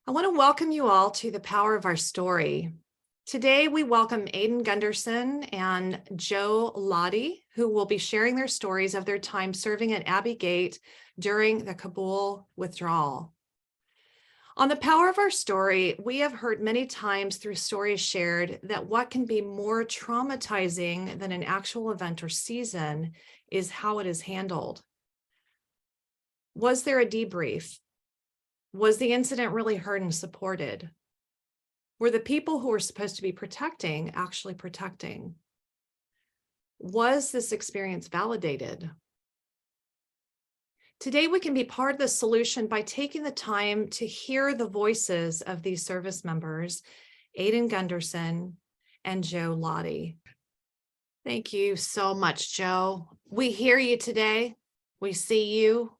I want to welcome you all to the power of our story. Today, we welcome Aidan Gunderson and Joe Laude, who will be sharing their stories of their time serving at Abbey Gate during the Kabul withdrawal. On the power of our story, we have heard many times through stories shared that what can be more traumatizing than an actual event or season is how it is handled. Was there a debrief? Was the incident really heard and supported? Were the people who were supposed to be protecting actually protecting? Was this experience validated? Today, we can be part of the solution by taking the time to hear the voices of these service members, Aidan Gunderson and Joe Laude. Thank you so much, Joe. We hear you today. We see you.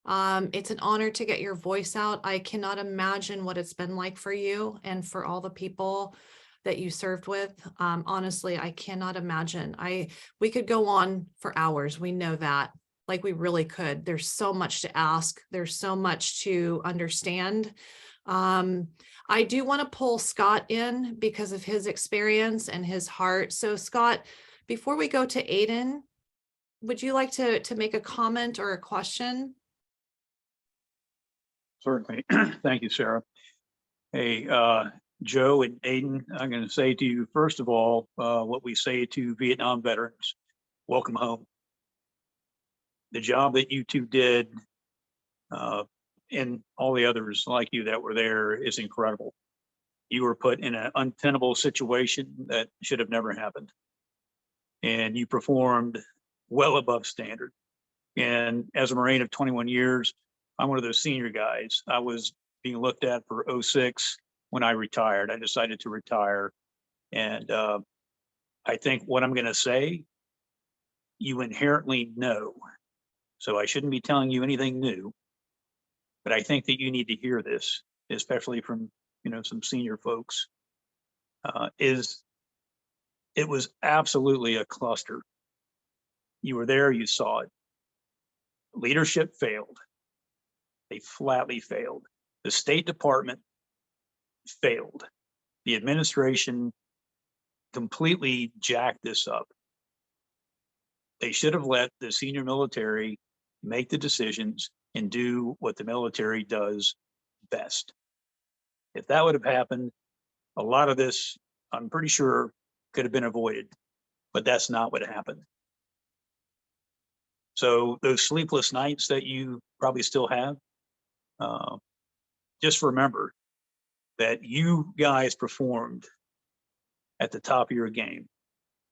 It's an honor to get your voice out. I cannot imagine what it's been like for you and for all the people that you served with. Honestly, I cannot imagine. We could go on for hours. We know that, like we really could. There's so much to ask. There's so much to understand. I do want to pull Scott in because of his experience and his heart. So Scott, before we go to Aidan, would you like to make a comment or a question? Certainly. Thank you, Sarah. Hey, Joe and Aidan, I'm going to say to you, first of all, what we say to Vietnam veterans, welcome home. The job that you two did and all the others like you that were there is incredible. You were put in an untenable situation that should have never happened. And you performed well above standard. And as a Marine of 21 years, I'm one of those senior guys. I was being looked at for 06 when I retired. I decided to retire. And I think what I'm going to say, you inherently know. So I shouldn't be telling you anything new. But I think that you need to hear this, especially from some senior folks. It was absolutely a cluster. You were there, you saw it. Leadership failed. They flatly failed. The State Department failed. The administration completely jacked this up. They should have let the senior military make the decisions and do what the military does best. If that would have happened, a lot of this, I'm pretty sure, could have been avoided, but that's not what happened. So those sleepless nights that you probably still have, just remember that you guys performed at the top of your game,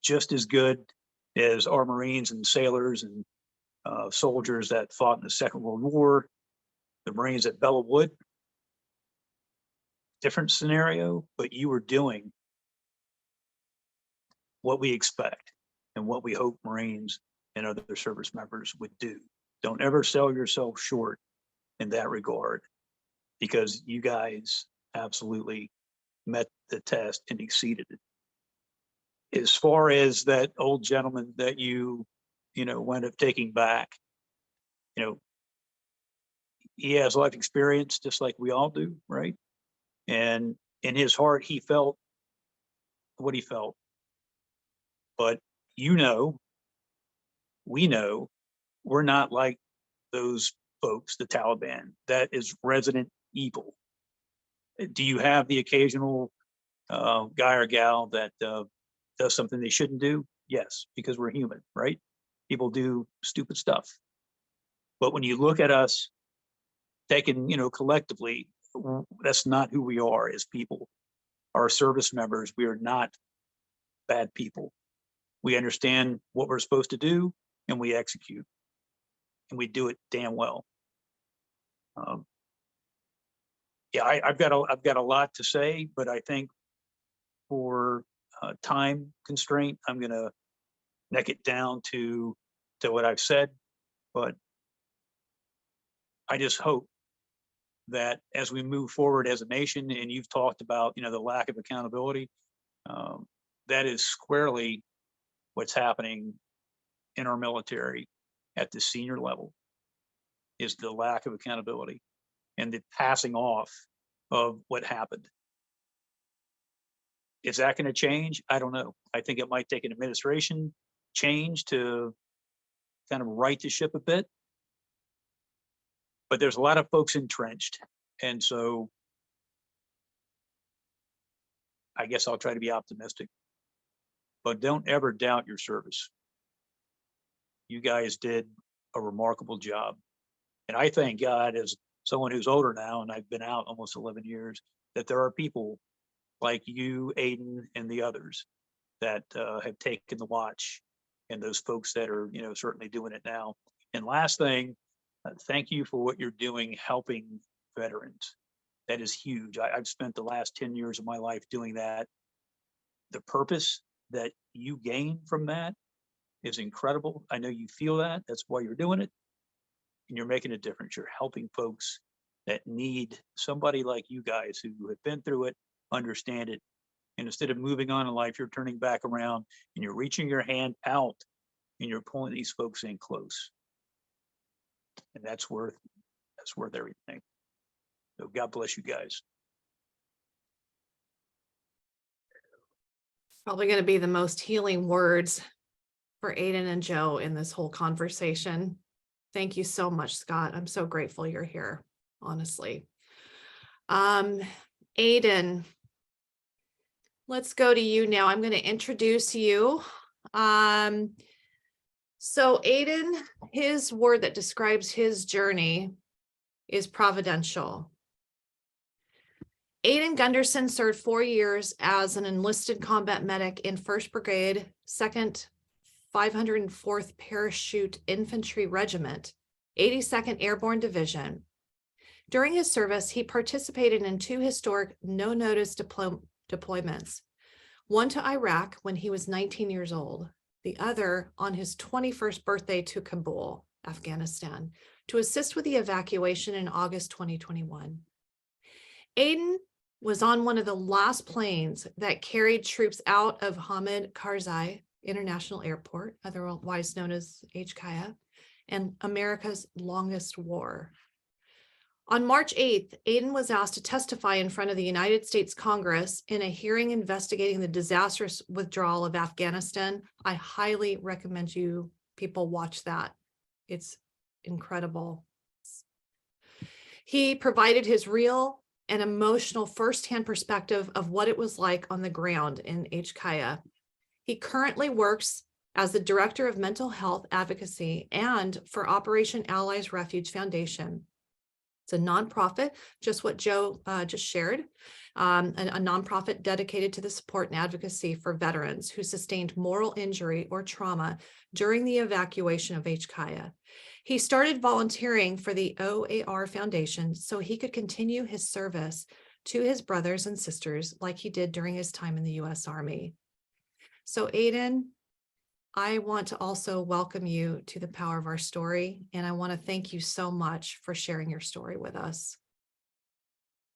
just as good as our Marines and sailors and soldiers that fought in the Second World War, the Marines at Belleau Wood. Different scenario, but you were doing what we expect and what we hope Marines and other service members would do. Don't ever sell yourself short in that regard, because you guys absolutely met the test and exceeded it. As far as that old gentleman that you wound up taking back, he has life experience just like we all do, right? And in his heart, he felt what he felt. But we know, we're not like those folks, the Taliban. That is resident evil. Do you have the occasional guy or gal that does something they shouldn't do? Yes, because we're human, right? People do stupid stuff. But when you look at us taken, collectively, that's not who we are as people. Our service members, we are not bad people. We understand what we're supposed to do and we execute, and we do it damn well. Yeah, I've got a lot to say, but I think for time constraint, I'm going to neck it down to what I've said. But I just hope that as we move forward as a nation, and you've talked about the lack of accountability, that is squarely what's happening in our military at the senior level, is the lack of accountability and the passing off of what happened. Is that going to change? I don't know. I think it might take an administration change to kind of right the ship a bit. But there's a lot of folks entrenched. And so I guess I'll try to be optimistic. But don't ever doubt your service. You guys did a remarkable job. And I thank God, as someone who's older now, and I've been out almost 11 years, that there are people like you, Aidan, and the others that have taken the watch, and those folks that are, certainly doing it now. And last thing, thank you for what you're doing, helping veterans. That is huge. I've spent the last 10 years of my life doing that. The purpose that you gain from that is incredible. I know you feel that. That's why you're doing it. And you're making a difference. You're helping folks that need somebody like you guys who have been through it, understand it. And instead of moving on in life, you're turning back around and you're reaching your hand out and you're pulling these folks in close. And that's worth everything. So God bless you guys. Probably going to be the most healing words for Aidan and Joe in this whole conversation. Thank you so much, Scott. I'm so grateful you're here, honestly. Aidan, let's go to you now. I'm going to introduce you. So Aidan, his word that describes his journey is providential. Aidan Gunderson served 4 years as an enlisted combat medic in 1st Brigade, 2nd 504th Parachute Infantry Regiment, 82nd Airborne Division. During his service, he participated in 2 historic no-notice deployments, one to Iraq when he was 19 years old, the other on his 21st birthday to Kabul, Afghanistan, to assist with the evacuation in August 2021. Aidan was on one of the last planes that carried troops out of Hamid Karzai International Airport, otherwise known as HKIA, and America's longest war. On March 8th, Aidan was asked to testify in front of the United States Congress in a hearing investigating the disastrous withdrawal of Afghanistan. I highly recommend you people watch that. It's incredible. He provided his real and emotional firsthand perspective of what it was like on the ground in HKIA. He currently works as the Director of Mental Health Advocacy and for Operation Allies Refuge Foundation. It's a nonprofit, just what Joe just shared, a nonprofit dedicated to the support and advocacy for veterans who sustained moral injury or trauma during the evacuation of HKIA. He started volunteering for the OAR Foundation so he could continue his service to his brothers and sisters like he did during his time in the U.S. Army. So Aidan, I want to also welcome you to the Power of Our Story, and I want to thank you so much for sharing your story with us.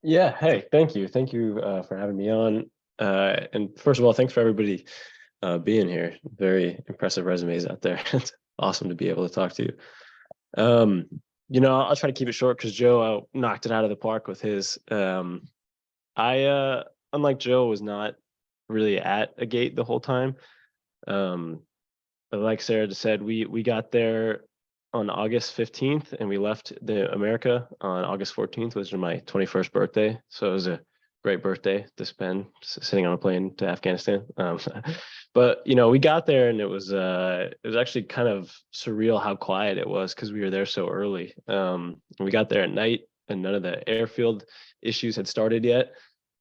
Yeah, hey, thank you. Thank you for having me on. And first of all, thanks for everybody being here. Very impressive resumes out there. It's awesome to be able to talk to you. I'll try to keep it short because Joe knocked it out of the park with his. I, unlike Joe, was not really at a gate the whole time. But like Sarah just said, we got there on August 15th and we left the America on August 14th, which was my 21st birthday. So it was a great birthday to spend sitting on a plane to Afghanistan. But we got there and it was actually kind of surreal how quiet it was because we were there so early. We got there at night and none of the airfield issues had started yet.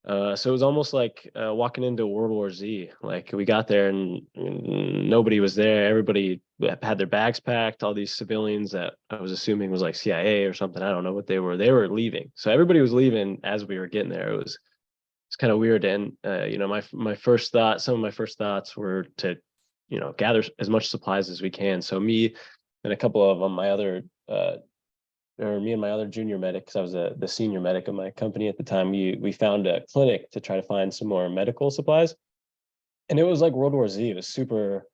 So it was almost like walking into World War Z. Like we got there and nobody was there. Everybody had their bags packed. All these civilians that I was assuming was like CIA or something. I don't know what they were. They were leaving. So everybody was leaving as we were getting there. It's kind of weird. And some of my first thoughts were to gather as much supplies as we can. So me and a couple of them, me and my other junior medic, because I was the senior medic of my company at the time, we found a clinic to try to find some more medical supplies. And it was like World War Z. It was super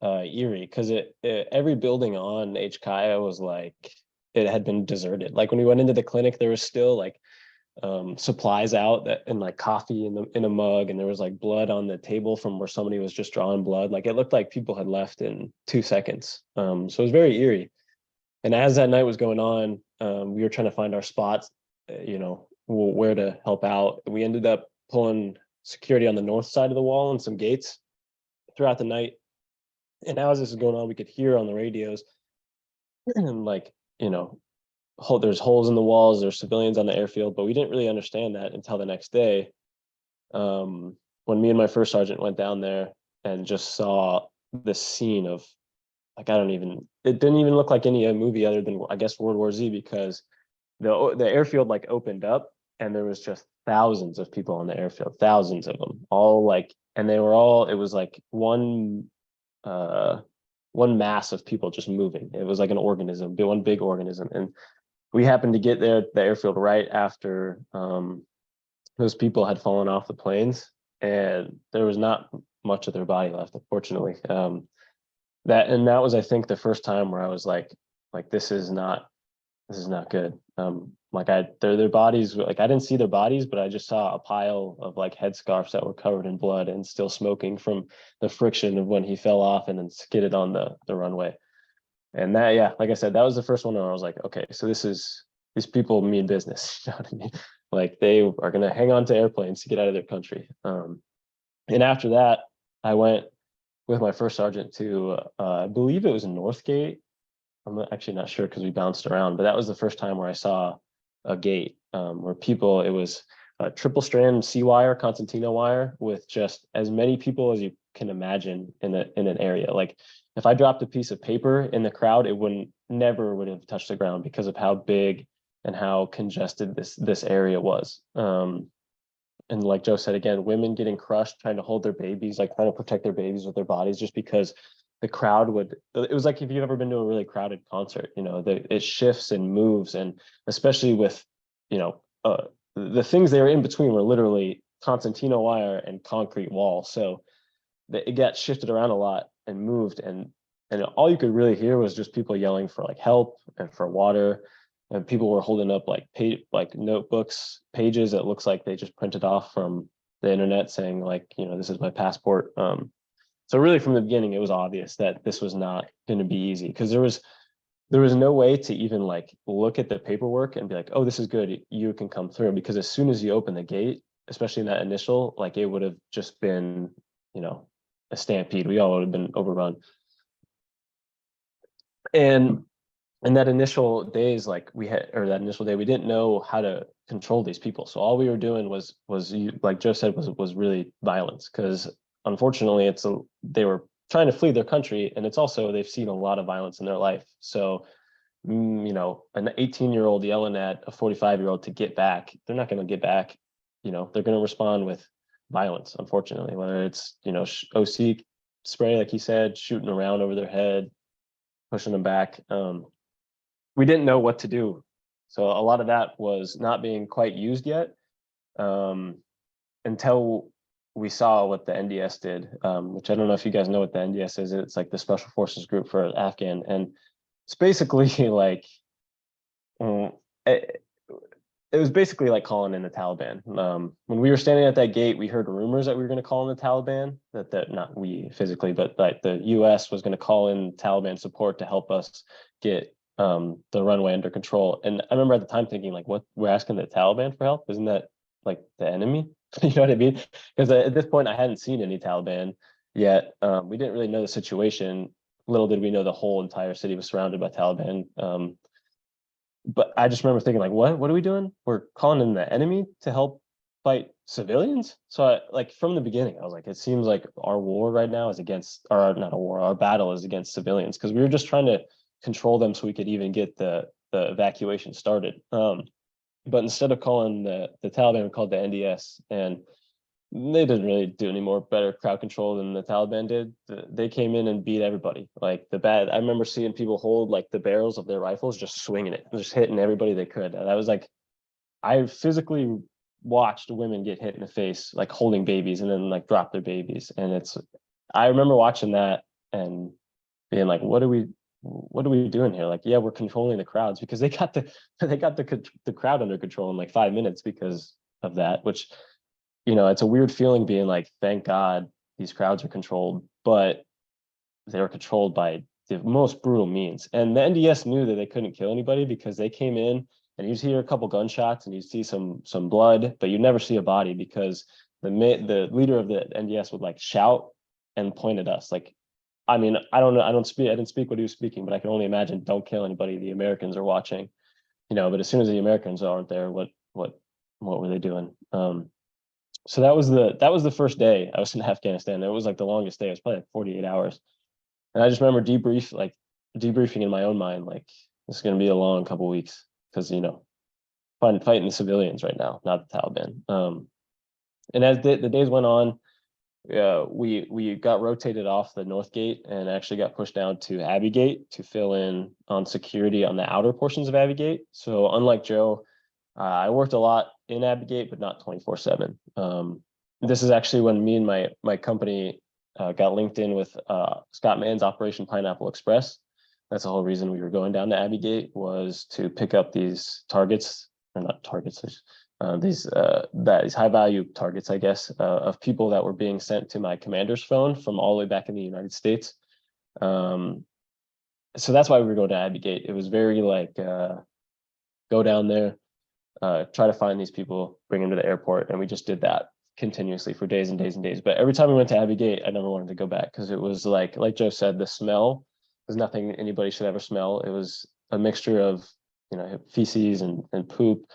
eerie because every building on HKIA was like, it had been deserted. Like when we went into the clinic, there was still like supplies out and like coffee in a mug, and there was like blood on the table from where somebody was just drawing blood. Like it looked like people had left in 2 seconds. So it was very eerie. And as that night was going on, we were trying to find our spots, where to help out. We ended up pulling security on the north side of the wall and some gates throughout the night. And as this is going on, we could hear on the radios and there's holes in the walls, there's civilians on the airfield, but we didn't really understand that until the next day, when me and my first sergeant went down there and just saw this scene of like, it didn't even look like any movie other than, I guess, World War Z, because the airfield like opened up and there was just thousands of people on the airfield, thousands of them, all like, and they were all, it was like one mass of people just moving. It was like an organism, one big organism. And we happened to get there at the airfield right after those people had fallen off the planes, and there was not much of their body left, unfortunately. That was, I think, the first time where I was like this is not good. Their bodies, like I didn't see their bodies, but I just saw a pile of like headscarves that were covered in blood and still smoking from the friction of when he fell off and then skidded on the runway. And that, yeah, like I said, that was the first one where I was like, okay, so these people mean business. You know what I mean? Like they are going to hang on to airplanes to get out of their country. And after that, I went with my first sergeant to, I believe it was Northgate. I'm actually not sure because we bounced around, but that was the first time where I saw a gate where people, it was a triple strand C wire, concertina wire, with just as many people as you can imagine in an area. Like if I dropped a piece of paper in the crowd, it never would have touched the ground because of how big and how congested this area was. And like Joe said, again, women getting crushed, trying to hold their babies, like trying to protect their babies with their bodies, just because the crowd it was like if you've ever been to a really crowded concert, it shifts and moves. And especially with, the things they were in between were literally concertina wire and concrete wall. So it got shifted around a lot and moved. And all you could really hear was just people yelling for like help and for water. And people were holding up like notebooks, pages that looks like they just printed off from the internet saying like, this is my passport. So really from the beginning, it was obvious that this was not going to be easy, because there was no way to even like look at the paperwork and be like, oh, this is good, you can come through. Because as soon as you open the gate, especially in that initial, like it would have just been, a stampede. We all would have been overrun. And in that initial days, like that initial day, we didn't know how to control these people. So all we were doing was like Joe said, was really violence, because unfortunately they were trying to flee their country, and it's also, they've seen a lot of violence in their life. So, an 18-year-old yelling at a 45-year-old to get back, they're not going to get back. They're going to respond with violence, unfortunately, whether it's, OC spray, like he said, shooting around over their head, pushing them back. We didn't know what to do. So a lot of that was not being quite used yet, until we saw what the NDS did, which I don't know if you guys know what the NDS is. It's like the Special Forces Group for Afghan. And it's basically like, it was basically like calling in the Taliban. When we were standing at that gate, we heard rumors that we were going to call in the Taliban, that not we physically, but like the US was going to call in Taliban support to help us get the runway under control. And I remember at the time thinking like, what, we're asking the Taliban for help? Isn't that like the enemy? You know what I mean? Because at this point I hadn't seen any Taliban yet. We didn't really know the situation. Little did we know the whole entire city was surrounded by Taliban. But I just remember thinking like, what are we doing? We're calling in the enemy to help fight civilians? So from the beginning, I was like, it seems like our war right now is against, or not a war, our battle is against civilians, because we were just trying to control them so we could even get the evacuation started. But instead of calling the Taliban, we called the NDS, and they didn't really do any more better crowd control than the Taliban did. They came in and beat everybody. I remember seeing people hold like the barrels of their rifles, just swinging it, just hitting everybody they could. And I was like, I physically watched women get hit in the face, like holding babies, and then like drop their babies. And I remember watching that and being like, what are we what are we doing here? Like, yeah, we're controlling the crowds, because they got the crowd under control in like 5 minutes because of that, which, you know, it's a weird feeling being like, thank God these crowds are controlled, but they were controlled by the most brutal means. And the NDS knew that they couldn't kill anybody, because they came in and you'd hear a couple gunshots and you'd see some blood, but you'd never see a body, because the leader of the NDS would like shout and point at us. Like, I mean, I don't know, I didn't speak what he was speaking, but I can only imagine, don't kill anybody, the Americans are watching, you know. But as soon as the Americans aren't there, what were they doing? So that was the first day I was in Afghanistan. It was like the longest day. It was probably like 48 hours. And I just remember debriefing in my own mind, like, this is going to be a long couple of weeks, because, you know, fighting the civilians right now, not the Taliban. And as the days went on, we got rotated off the North Gate and actually got pushed down to Abbey Gate to fill in on security on the outer portions of Abbey Gate. So unlike Joe, I worked a lot in Abbey Gate, but not 24/7. This is actually when me and my company got linked in with Scott Mann's Operation Pineapple Express. That's the whole reason we were going down to Abbey Gate, was to pick up these targets, or not targets, these high value targets, I guess, of people that were being sent to my commander's phone from all the way back in the United States. So that's why we were going to Abbey Gate. It was very like, go down there, try to find these people, bring them to the airport. And we just did that continuously for days and days and days. But every time we went to Abbey Gate, I never wanted to go back, because it was like Joe said, the smell was nothing anybody should ever smell. It was a mixture of, you know, feces and poop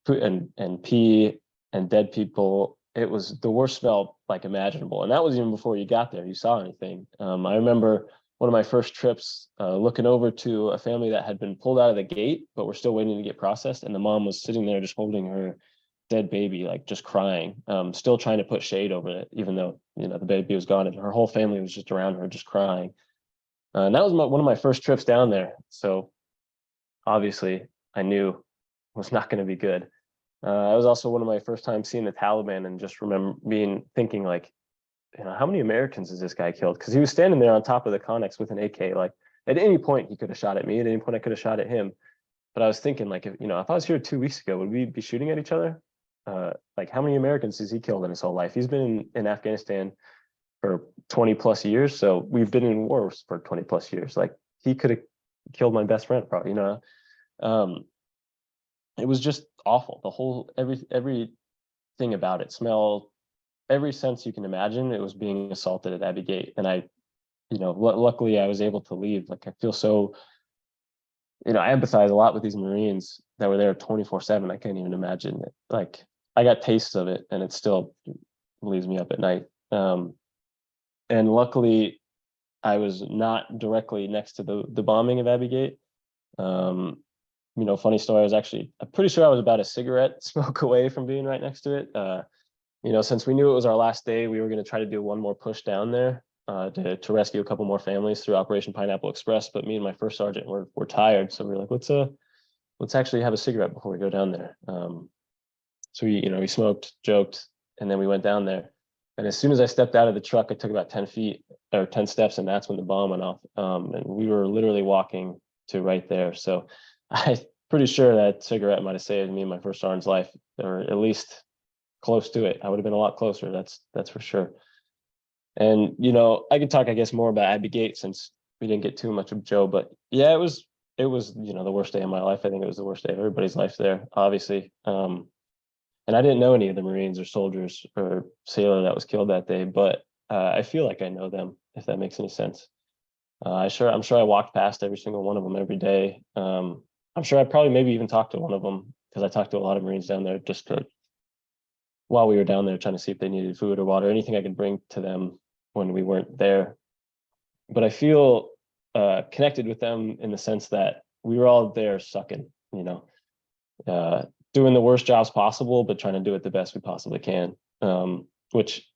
and pee and dead people. It was the worst smell like imaginable. And that was even before you got there, you saw anything. I remember one of my first trips, looking over to a family that had been pulled out of the gate, but were still waiting to get processed. And the mom was sitting there just holding her dead baby, like just crying, still trying to put shade over it, even though, you know, the baby was gone, and her whole family was just around her, just crying. And that was one of my first trips down there. So obviously I knew it was not going to be good. It was also one of my first times seeing the Taliban, and just remember thinking like, you know, how many Americans has this guy killed? Because he was standing there on top of the Connex with an AK. Like, at any point he could have shot at me, at any point I could have shot at him. But I was thinking, like, if I was here 2 weeks ago, would we be shooting at each other? Like, how many Americans has he killed in his whole life? He's been in Afghanistan for 20 plus years. So we've been in wars for 20 plus years. Like, he could have killed my best friend, probably, you know. It was just awful. The whole, everything about it, smell, every sense you can imagine. It was being assaulted at Abbey Gate. And I, you know, luckily I was able to leave. Like, I feel so, you know, I empathize a lot with these Marines that were there 24/7. I can't even imagine it. Like, I got tastes of it, and it still leaves me up at night. And luckily I was not directly next to the bombing of Abbey Gate. You know, funny story, I'm pretty sure I was about a cigarette smoke away from being right next to it. You know, since we knew it was our last day, we were going to try to do one more push down there to rescue a couple more families through Operation Pineapple Express. But me and my first sergeant were tired, so we were like, let's actually have a cigarette before we go down there. So we smoked, joked, and then we went down there. And as soon as I stepped out of the truck, I took about 10 feet or 10 steps, and that's when the bomb went off. And we were literally walking to right there. So I'm pretty sure that cigarette might have saved me and my first sergeant's life, or at least close to it. I would have been a lot closer. That's for sure. And, you know, I could talk, I guess, more about Abbey Gate since we didn't get too much of Joe, but yeah, it was, you know, the worst day of my life. I think it was the worst day of everybody's life there, obviously. And I didn't know any of the Marines or soldiers or sailor that was killed that day, but I feel like I know them, if that makes any sense. I'm sure I walked past every single one of them every day. I'm sure I probably maybe even talked to one of them, because I talked to a lot of Marines down there just while we were down there, trying to see if they needed food or water, anything I could bring to them when we weren't there. But I feel connected with them in the sense that we were all there sucking, you know, doing the worst jobs possible, but trying to do it the best we possibly can, which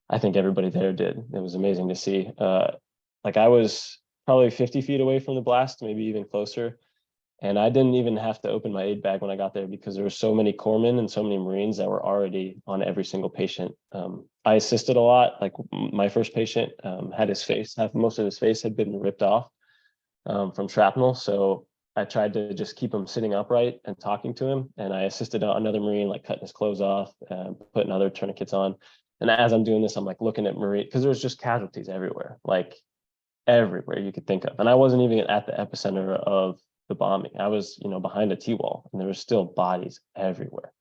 I think everybody there did. It was amazing to see. Like, I was probably 50 feet away from the blast, maybe even closer. And I didn't even have to open my aid bag when I got there, because there were so many corpsmen and so many Marines that were already on every single patient. I assisted a lot. Like, my first patient had most of his face had been ripped off. from shrapnel. So I tried to just keep him sitting upright and talking to him. And I assisted another Marine, like cutting his clothes off, putting other tourniquets on. And as I'm doing this, I'm like looking at Marine, because there's just casualties everywhere, like everywhere you could think of. And I wasn't even at the epicenter of the bombing. I was, behind a T-wall, and there was still bodies everywhere.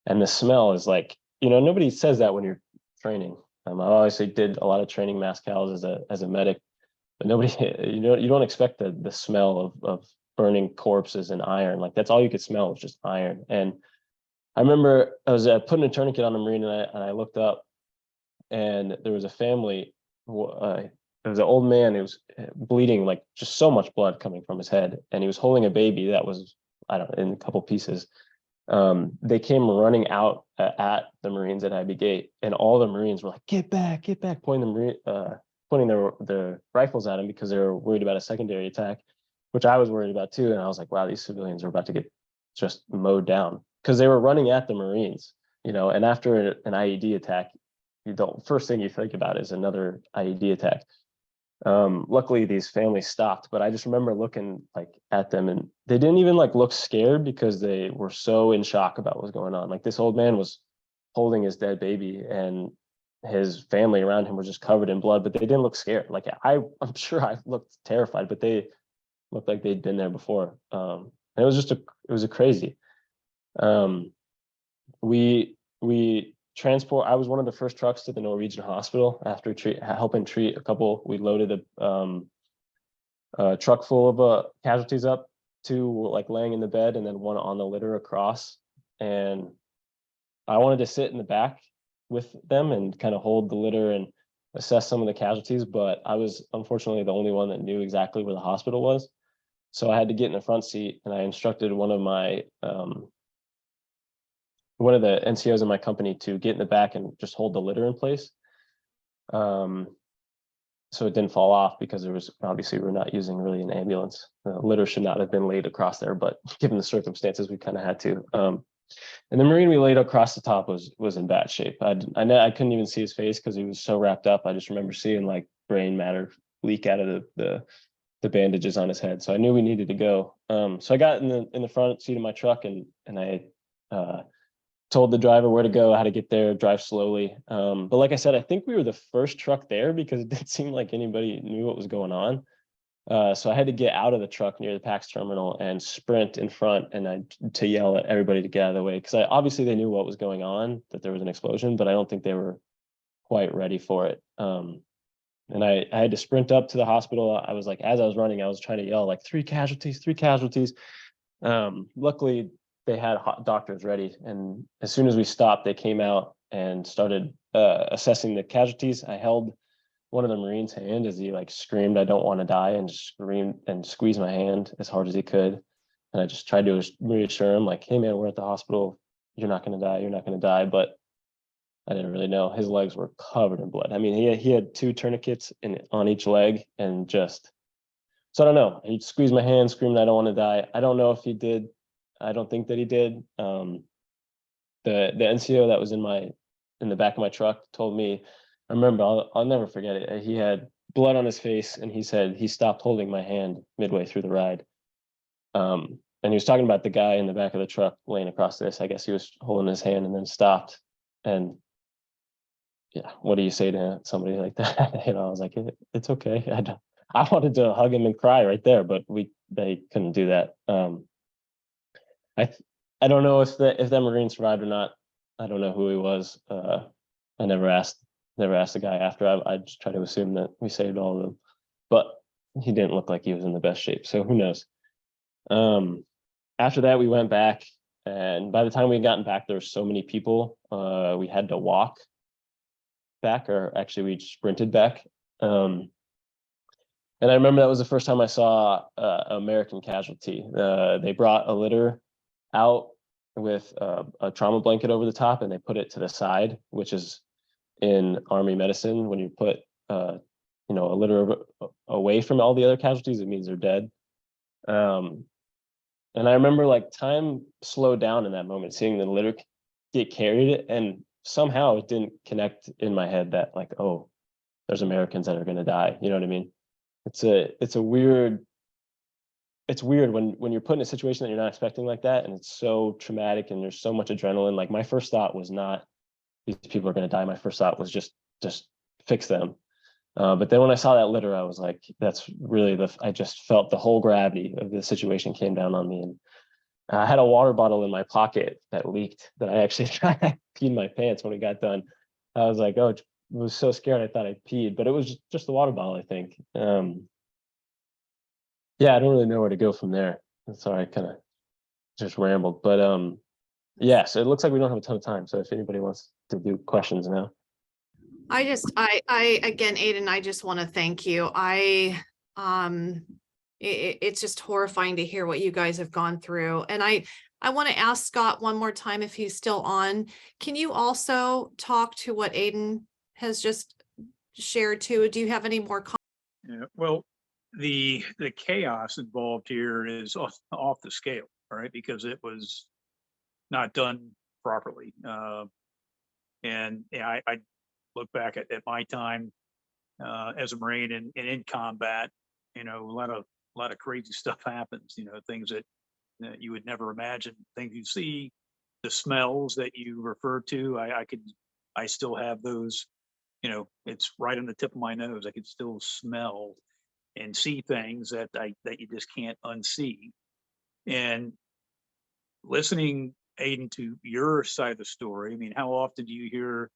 And the smell is like, nobody says that when you're training. I obviously did a lot of training mass cows as a medic, but nobody, you don't expect the smell of burning corpses and iron. Like that's all you could smell was just iron. And I remember I was putting a tourniquet on a Marine, and I looked up, and there was a family. There was an old man who was bleeding, like just so much blood coming from his head, and he was holding a baby that was, I don't know, in a couple pieces. They came running out at the Marines at Abbey Gate, and all the Marines were like, get back, pointing their rifles at him because they were worried about a secondary attack, which I was worried about too. And I was like, wow, these civilians are about to get just mowed down, because they were running at the Marines, and after an IED attack, first thing you think about is another IED attack. Luckily these families stopped, but I just remember looking like at them, and they didn't even like look scared because they were so in shock about what was going on. Like this old man was holding his dead baby, and his family around him were just covered in blood, but they didn't look scared. Like I'm sure I looked terrified, but they looked like they'd been there before. And it was just it was a crazy. We transport. I was one of the first trucks to the Norwegian hospital after helping treat a couple. We loaded a truck full of casualties up, 2 were like laying in the bed, and then 1 on the litter across. And I wanted to sit in the back with them and kind of hold the litter and assess some of the casualties, but I was unfortunately the only one that knew exactly where the hospital was. So I had to get in the front seat, and I instructed one of the NCOs in my company to get in the back and just hold the litter in place. So it didn't fall off, because there was obviously we're not using really an ambulance. The litter should not have been laid across there, but given the circumstances, we kind of had to. And the Marine we laid across the top was in bad shape. I couldn't even see his face because he was so wrapped up. I just remember seeing like brain matter leak out of the bandages on his head. So I knew we needed to go. So I got in the front seat of my truck, and I told the driver where to go, how to get there, drive slowly. But like I said, I think we were the first truck there because it didn't seem like anybody knew what was going on. So I had to get out of the truck near the PAX terminal and sprint in front, and to yell at everybody to get out of the way, because obviously they knew what was going on, that there was an explosion, but I don't think they were quite ready for it. And I had to sprint up to the hospital. I was like, as I was running, I was trying to yell like 3 casualties, 3 casualties. Luckily, they had doctors ready, and as soon as we stopped, they came out and started assessing the casualties. I held one of the Marines' hand as he like screamed, "I don't want to die," and screamed and squeezed my hand as hard as he could. And I just tried to reassure him, like, "Hey man, we're at the hospital. You're not going to die. You're not going to die." But I didn't really know. His legs were covered in blood. I mean, he had 2 tourniquets on each leg, and just, so I don't know. He squeezed my hand, screamed, "I don't want to die." I don't know if he did. I don't think that he did. The NCO that was in the back of my truck told me, I remember, I'll never forget it. He had blood on his face, and he said he stopped holding my hand midway through the ride. And he was talking about the guy in the back of the truck laying across this. I guess he was holding his hand and then stopped. And yeah, what do you say to somebody like that? I was like, it's okay. I wanted to hug him and cry right there, but they couldn't do that. I don't know if that Marine survived or not. I don't know who he was. I never asked the guy after. I just try to assume that we saved all of them, but he didn't look like he was in the best shape. So who knows? After that, we went back, and by the time we had gotten back, there were so many people. We had to walk back, or actually we sprinted back. And I remember that was the first time I saw American casualty. They brought a litter out with a trauma blanket over the top, and they put it to the side, which is in Army medicine, when you put a litter away from all the other casualties, it means they're dead. And I remember like time slowed down in that moment, seeing the litter get carried, and somehow it didn't connect in my head that like, oh, there's Americans that are going to die. You know what I mean? It's a weird it's weird when you're put in a situation that you're not expecting like that, and it's so traumatic and there's so much adrenaline. Like my first thought was not these people are going to die. My first thought was just fix them. But then when I saw that litter, I was like, that's really I just felt the whole gravity of the situation came down on me. And I had a water bottle in my pocket that leaked that I actually tried to pee in my pants when we got done. I was like, oh, I was so scared I thought I peed, but it was just the water bottle, I think. Yeah, I don't really know where to go from there. Sorry, I kind of just rambled, but yeah, so it looks like we don't have a ton of time. So if anybody wants to do questions now. Again, Aidan, I just want to thank you. It's just horrifying to hear what you guys have gone through. And I want to ask Scott one more time if he's still on. Can you also talk to what Aidan has just shared too? Do you have any more? Yeah, well, the chaos involved here is off the scale, right? Because it was not done properly. And yeah, I look back at my time as a Marine and in combat, you know, a lot of crazy stuff happens, you know, things that you would never imagine, things you see, the smells that you refer to. I still have those, you know, it's right on the tip of my nose. I can still smell and see things that you just can't unsee. And listening, Aidan, to your side of the story, I mean, how often do you hear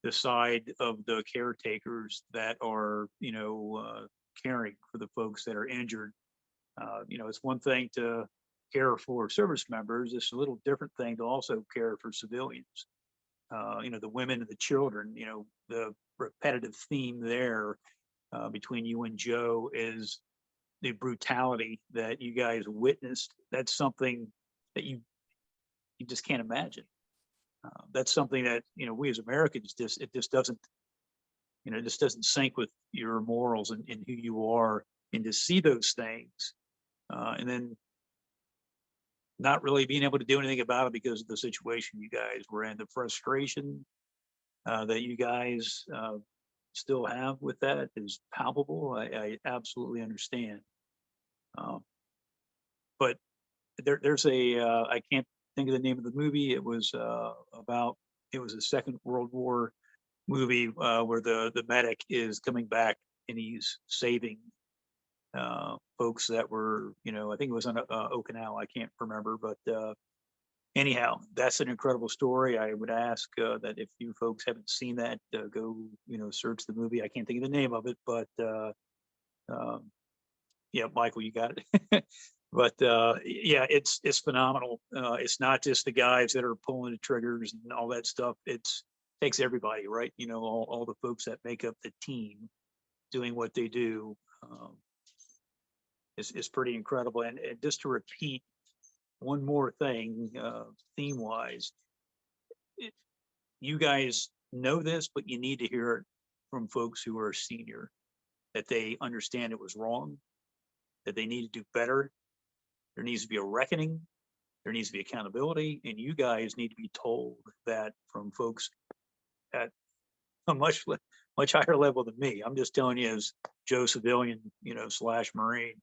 the side of the caretakers that are, you know, caring for the folks that are injured? You know, it's one thing to care for service members. It's a little different thing to also care for civilians. You know, the women and the children, you know, the repetitive theme there between you and Joe is the brutality that you guys witnessed. That's something that you just can't imagine. That's something that, you know, we as Americans it just doesn't, you know, just doesn't sync with your morals and who you are. And to see those things and then not really being able to do anything about it because of the situation you guys were in, the frustration that you guys still have with that is palpable. I absolutely understand. But there's I can't think of the name of the movie. It was it was a Second World War movie where the medic is coming back and he's saving folks that were, you know, I think it was on Okinawa. I can't remember, but anyhow, that's an incredible story. I would ask that if you folks haven't seen that, go, you know, search the movie. I can't think of the name of it, but yeah, Michael, you got it. But yeah, it's phenomenal. It's not just the guys that are pulling the triggers and all that stuff. Takes everybody, right? You know, all the folks that make up the team doing what they do is pretty incredible. And just to repeat one more thing, theme wise, you guys know this, but you need to hear it from folks who are senior, that they understand it was wrong, that they need to do better. There needs to be a reckoning. There needs to be accountability, and you guys need to be told that from folks at a much higher level than me. I'm just telling you as Joe civilian, you know, / Marine.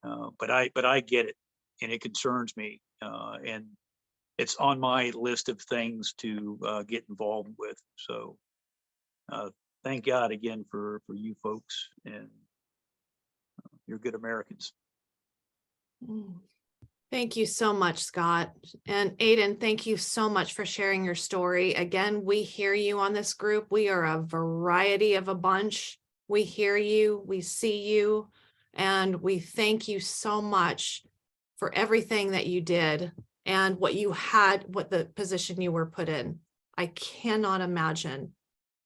But I get it, and it concerns me, and it's on my list of things to get involved with. So thank God again for you folks, and you're good Americans. Thank you so much, Scott. And Aidan, thank you so much for sharing your story. Again, we hear you on this group. We are a variety of a bunch. We hear you, we see you, and we thank you so much for everything that you did and what you had, what the position you were put in. I cannot imagine.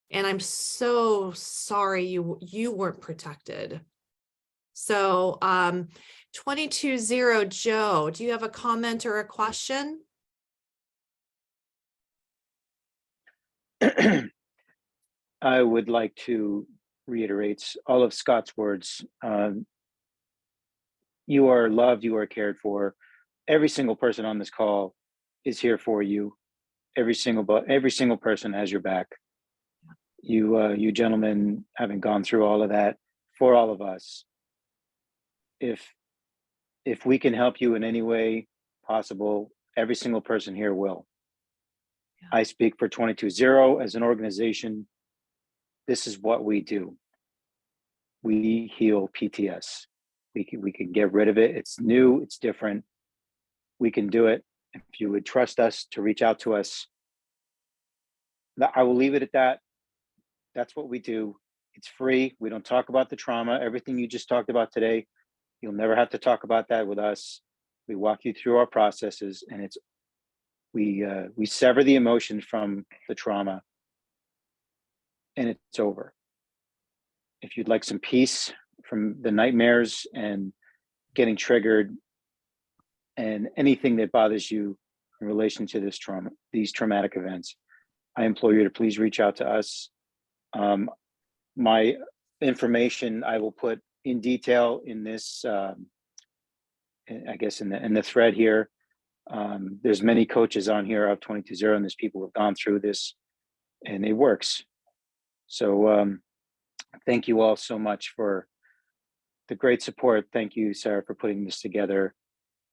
And I'm so sorry you weren't protected. So 22-0, Joe, do you have a comment or a question? I would like to reiterate all of Scott's words. You are loved, you are cared for. Every single person on this call is here for you. Every single person has your back. You gentlemen having gone through all of that for all of us. If if we can help you in any way possible, every single person here will. Yeah. I speak for 22-0 as an organization. This is what we do. We heal PTS. We can get rid of it. It's new, it's different. We can do it. If you would trust us to reach out to us, I will leave it at that. That's what we do. It's free. We don't talk about the trauma. Everything you just talked about today, you'll never have to talk about that with us. We walk you through our processes, and we sever the emotion from the trauma, and it's over. If you'd like some peace from the nightmares and getting triggered and anything that bothers you in relation to this trauma, these traumatic events, I implore you to please reach out to us. My information I will put in detail in this, I guess in the thread here. There's many coaches on here of 22-0, and there's people who have gone through this, and it works. So thank you all so much for the great support. Thank you, Sarah, for putting this together.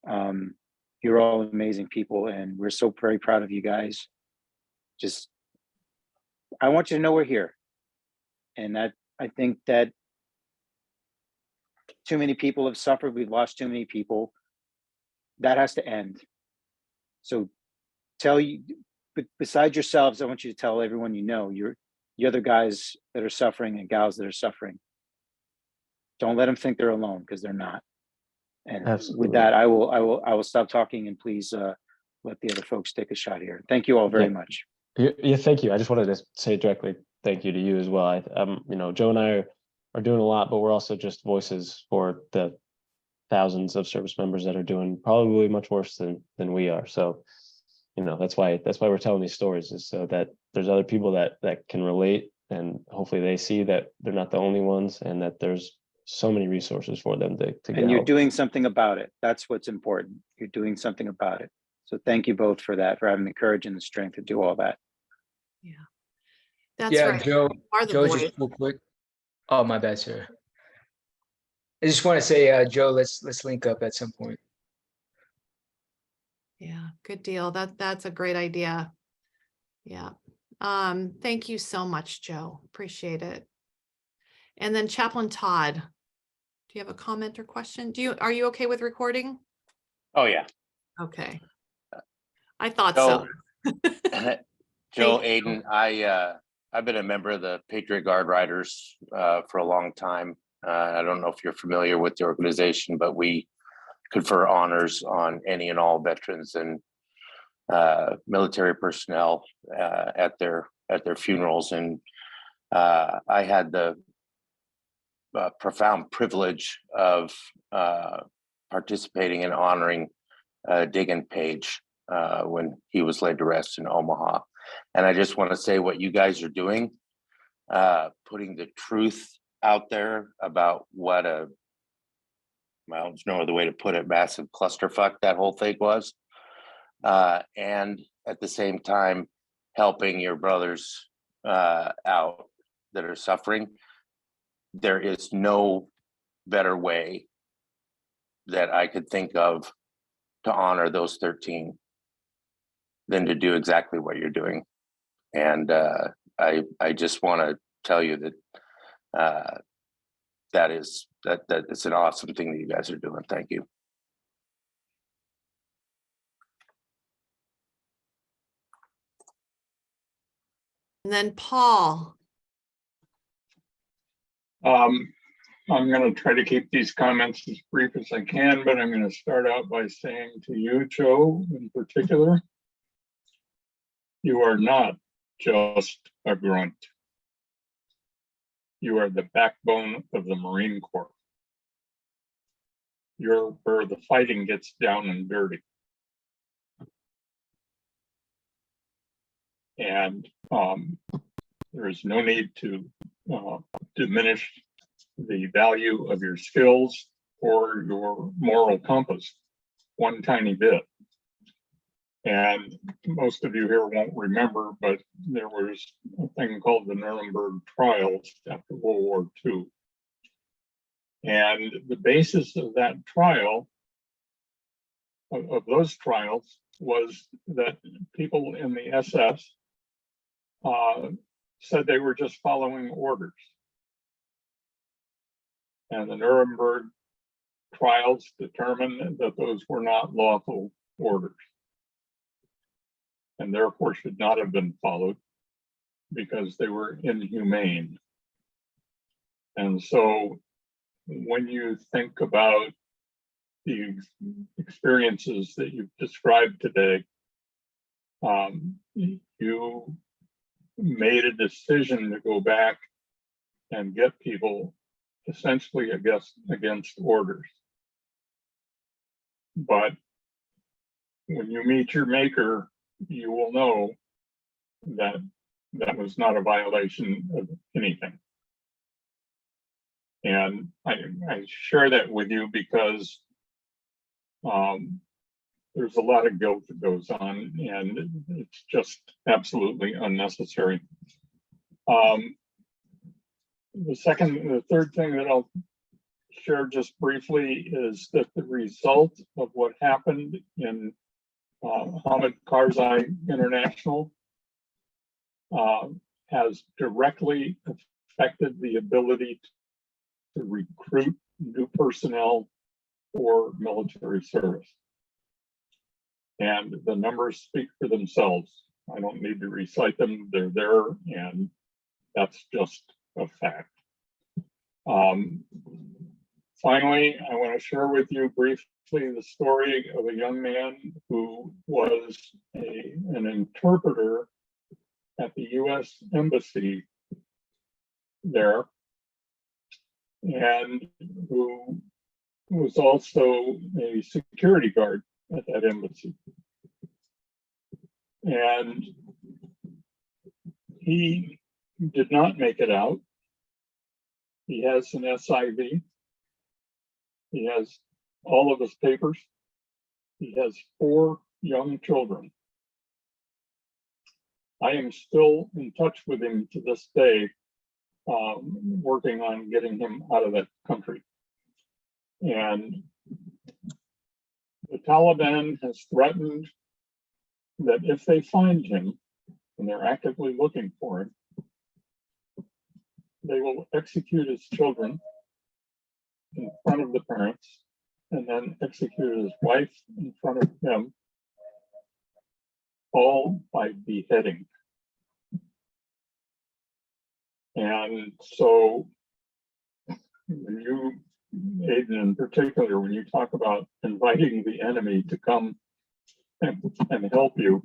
You're all amazing people, and we're so very proud of you guys. Just, I want you to know we're here. And that, I think that too many people have suffered. We've lost too many people. That has to end. So tell you, besides yourselves, I want you to tell everyone you know, you're the other guys that are suffering and gals that are suffering. Don't let them think they're alone, because they're not. And Absolutely. with that, I will stop talking, and please let the other folks take a shot here. Thank you all very much. Yeah, thank you. I just wanted to say directly thank you to you as well. You know, Joe and I are doing a lot, but we're also just voices for the thousands of service members that are doing probably much worse than we are. So, you know, that's why we're telling these stories, is so that there's other people that can relate, and hopefully they see that they're not the only ones, and that there's so many resources for them to get And you're help. doing something about it. That's what's important. You're doing something about it. So thank you both for that, for having the courage and the strength to do all that. Yeah. That's Yeah, right. Joe, You are the Joe, voice. just real quick. Oh, my bad, sir. I just want to say, Joe, let's link up at some point. Yeah, good deal. That's a great idea. Yeah. Thank you so much, Joe. Appreciate it. And then Chaplain Todd, do you have a comment or question? Are you okay with recording? Oh, yeah. Okay. I thought so. Joe, Aidan, I've been a member of the Patriot Guard Riders for a long time. I don't know if you're familiar with the organization, but we confer honors on any and all veterans and military personnel at their funerals. And I had the profound privilege of participating and honoring Diggin Page when he was laid to rest in Omaha. And I just want to say what you guys are doing, putting the truth out there about what there's no other way to put it, massive clusterfuck that whole thing was. And at the same time, helping your brothers out that are suffering. There is no better way that I could think of to honor those 13 than to do exactly what you're doing. And I just want to tell you that that it's an awesome thing that you guys are doing. Thank you. And then Paul. I'm going to try to keep these comments as brief as I can, but I'm going to start out by saying to you, Joe, in particular, you are not just a grunt. You are the backbone of the Marine Corps. You're where the fighting gets down and dirty. And there is no need to diminish the value of your skills or your moral compass one tiny bit. And most of you here won't remember, but there was a thing called the Nuremberg trials after World War II. And the basis of that trial of those trials was that people in the SS said they were just following orders. And the Nuremberg trials determined that those were not lawful orders and therefore should not have been followed because they were inhumane. And so when you think about the experiences that you've described today, you made a decision to go back and get people essentially against orders. But when you meet your maker, you will know that that was not a violation of anything. And I share that with you because there's a lot of guilt that goes on, and it's just absolutely unnecessary. The third thing that I'll share just briefly is that the result of what happened in Hamid Karzai International has directly affected the ability to recruit new personnel for military service. And the numbers speak for themselves. I don't need to recite them, they're there, and that's just a fact. Finally, I want to share with you briefly the story of a young man who was an interpreter at the US Embassy there, and who was also a security guard at that embassy. And he did not make it out. He has an SIV. He has all of his papers. He has 4 young children. I am still in touch with him to this day, working on getting him out of that country. And the Taliban has threatened that if they find him, and they're actively looking for him, they will execute his children in front of the parents, and then execute his wife in front of him, all by beheading. And so when you, Aidan in particular, when you talk about inviting the enemy to come and help you,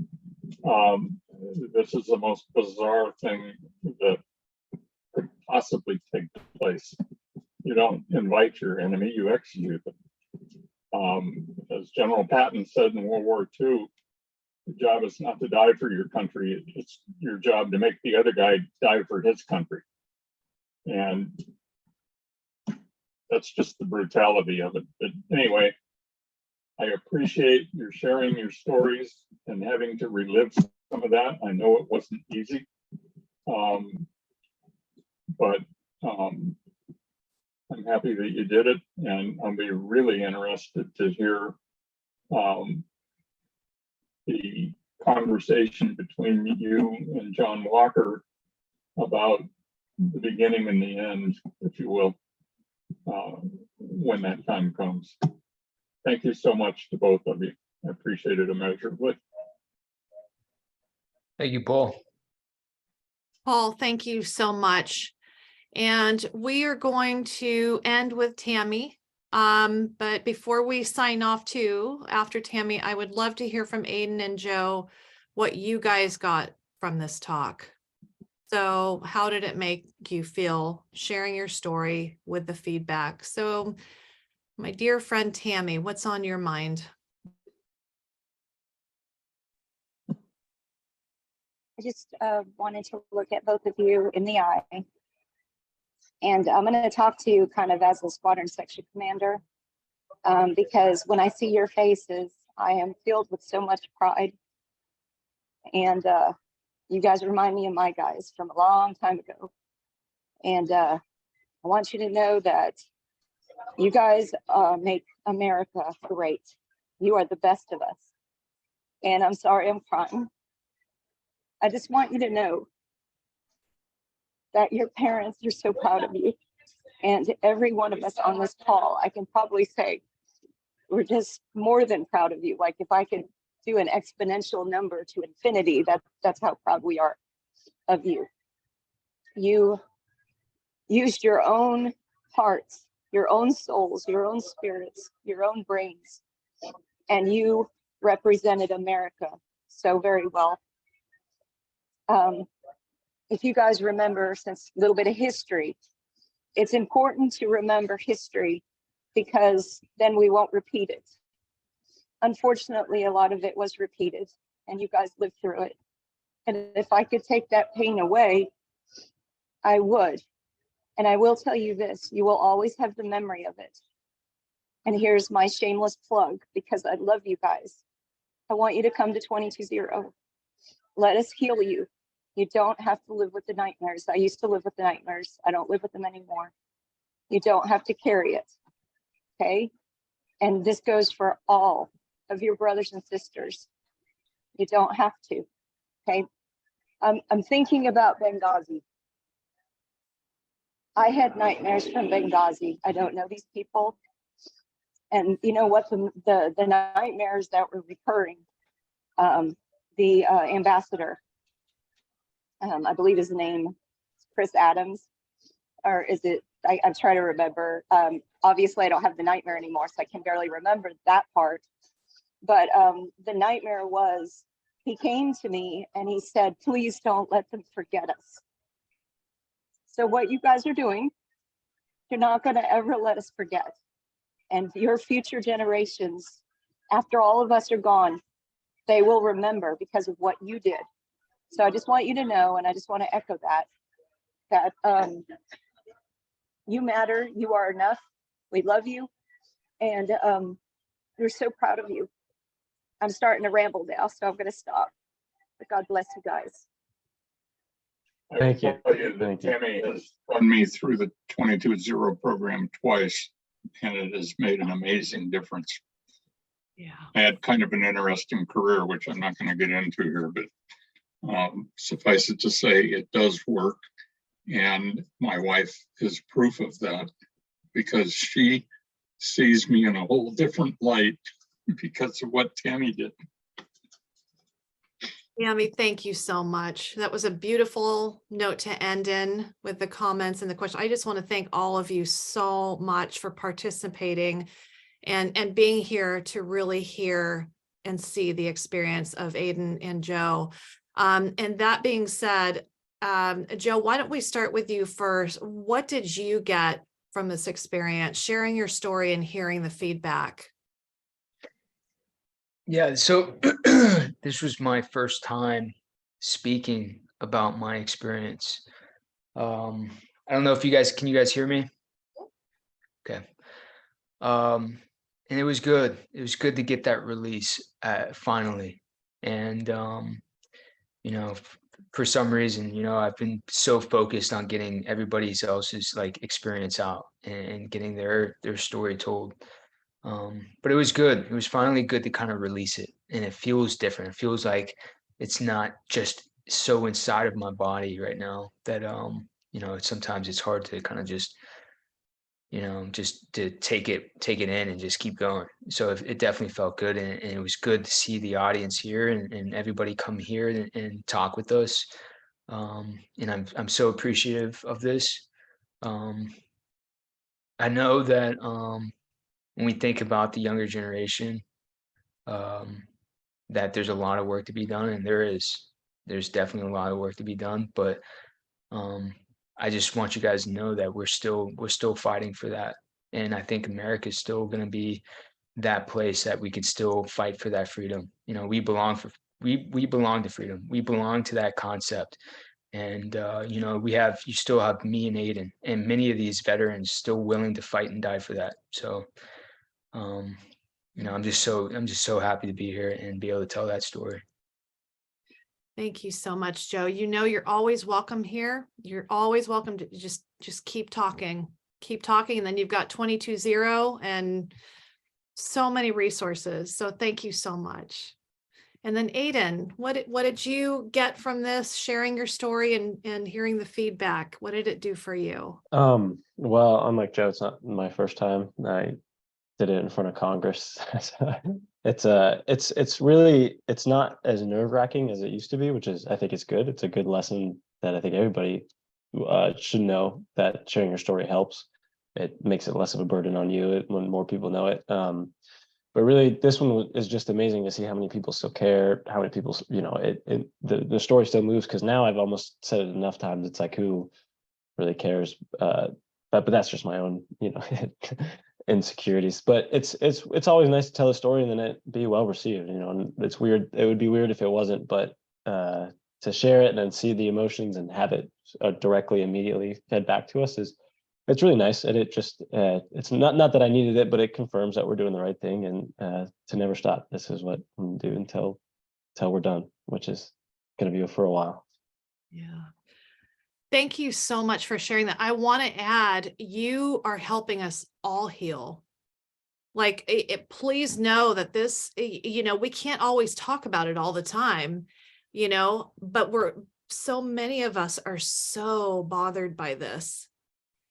this is the most bizarre thing that could possibly take place. You don't invite your enemy, you execute them. As General Patton said in World War II, the job is not to die for your country, it's your job to make the other guy die for his country. And that's just the brutality of it. But anyway, I appreciate your sharing your stories and having to relive some of that. I know it wasn't easy, but I'm happy that you did it, and I'll be really interested to hear the conversation between you and John Walker about the beginning and the end, if you will, when that time comes. Thank you so much to both of you. I appreciate it immeasurably. Thank you, Paul. Paul, thank you so much. And we are going to end with Tammy. But before we sign off too, after Tammy, I would love to hear from Aidan and Joe what you guys got from this talk. So how did it make you feel sharing your story with the feedback? So my dear friend Tammy, what's on your mind? I just wanted to look at both of you in the eye. And I'm going to talk to you kind of as a squadron section commander, because when I see your faces, I am filled with so much pride. And you guys remind me of my guys from a long time ago. And I want you to know that you guys make America great. You are the best of us. And I'm sorry I'm crying. I just want you to know that your parents are so proud of you. And every one of us on this call, I can probably say, we're just more than proud of you. Like if I could do an exponential number to infinity, that's how proud we are of you. You used your own hearts, your own souls, your own spirits, your own brains, and you represented America so very well. If you guys remember, since a little bit of history, it's important to remember history because then we won't repeat it. Unfortunately, a lot of it was repeated and you guys lived through it. And if I could take that pain away, I would. And I will tell you this, you will always have the memory of it. And here's my shameless plug, because I love you guys. I want you to come to 220. Let us heal you. You don't have to live with the nightmares. I used to live with the nightmares. I don't live with them anymore. You don't have to carry it, okay? And this goes for all of your brothers and sisters. You don't have to, okay? I'm thinking about Benghazi. I had nightmares from Benghazi. I don't know these people. And you know what, the nightmares that were recurring, the ambassador, I believe his name is Chris Adams, or is it, I'm trying to remember. Obviously I don't have the nightmare anymore, so I can barely remember that part. But the nightmare was, he came to me and he said, please don't let them forget us. So what you guys are doing, you're not going to ever let us forget. And your future generations, after all of us are gone, they will remember because of what you did. So I just want you to know, and I just want to echo that you matter, you are enough, we love you, and we're so proud of you. I'm starting to ramble now, so I'm going to stop. But God bless you guys. Thank you. Thank you. Tammy has run me through the 220 program twice, and it has made an amazing difference. Yeah. I had kind of an interesting career, which I'm not going to get into here, but suffice it to say, it does work. And my wife is proof of that because she sees me in a whole different light because of what Tammy did. Tammy, thank you so much. That was a beautiful note to end in with the comments and the question. I just want to thank all of you so much for participating and being here to really hear and see the experience of Aidan and Joe. And that being said, Joe, why don't we start with you first? What did you get from this experience, sharing your story and hearing the feedback? Yeah, so this was my first time speaking about my experience. I don't know if can you guys hear me? Okay. And it was good. It was good to get that release finally. And, you know, for some reason, you know, I've been so focused on getting everybody else's like experience out and getting their story told. But it was good. It was finally good to kind of release it, and it feels different. It feels like it's not just so inside of my body right now that you know, sometimes it's hard to kind of just, you know, just to take it in and just keep going. So it definitely felt good, and it was good to see the audience here and everybody come here and talk with us. And I'm so appreciative of this. I know that when we think about the younger generation, that there's a lot of work to be done, and there's definitely a lot of work to be done. But I just want you guys to know that we're still fighting for that, and I think America is still going to be that place that we can still fight for that freedom. You know, we belong to freedom. We belong to that concept. And you know, you still have me and Aidan and many of these veterans still willing to fight and die for that. So you know, I'm just so happy to be here and be able to tell that story. Thank you so much, Joe. You know, you're always welcome here. You're always welcome to just keep talking, and then you've got 220 and So many resources. So thank you so much. And then Aidan, what did you get from this, sharing your story and hearing the feedback? What did it do for you? Well, unlike Joe, it's not my first time. I did it in front of Congress. It's really, it's not as nerve-wracking as it used to be, which is, I think it's good. It's a good lesson that I think everybody should know, that sharing your story helps. It makes it less of a burden on you when more people know it. But really, this one is just amazing to see how many people still care, how many people, you know, the story still moves, because now I've almost said it enough times. It's like, who really cares? But that's just my own, you know, insecurities. But it's always nice to tell a story and then it be well received, you know. And it's weird. It would be weird if it wasn't, but to share it and then see the emotions and have it directly, immediately fed back to us it's really nice. And it just it's not that I needed it, but it confirms that we're doing the right thing, and to never stop. This is what we'll do until we're done, which is going to be for a while. Yeah. Thank you so much for sharing that. I want to add, you are helping us all heal. Like, please know that this, you know, we can't always talk about it all the time, you know, but so many of us are so bothered by this.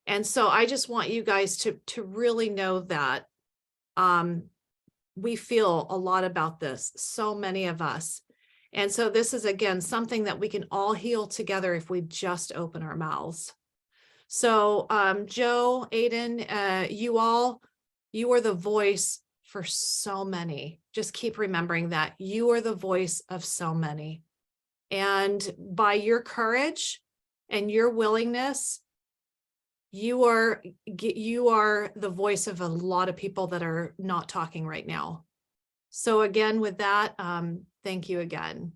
And so I just want you guys to really know that we feel a lot about this, so many of us. And so this is, again, something that we can all heal together if we just open our mouths. So Joe, Aidan, you are the voice for so many. Just keep remembering that you are the voice of so many. And by your courage and your willingness, you are the voice of a lot of people that are not talking right now. So again, with that, thank you again.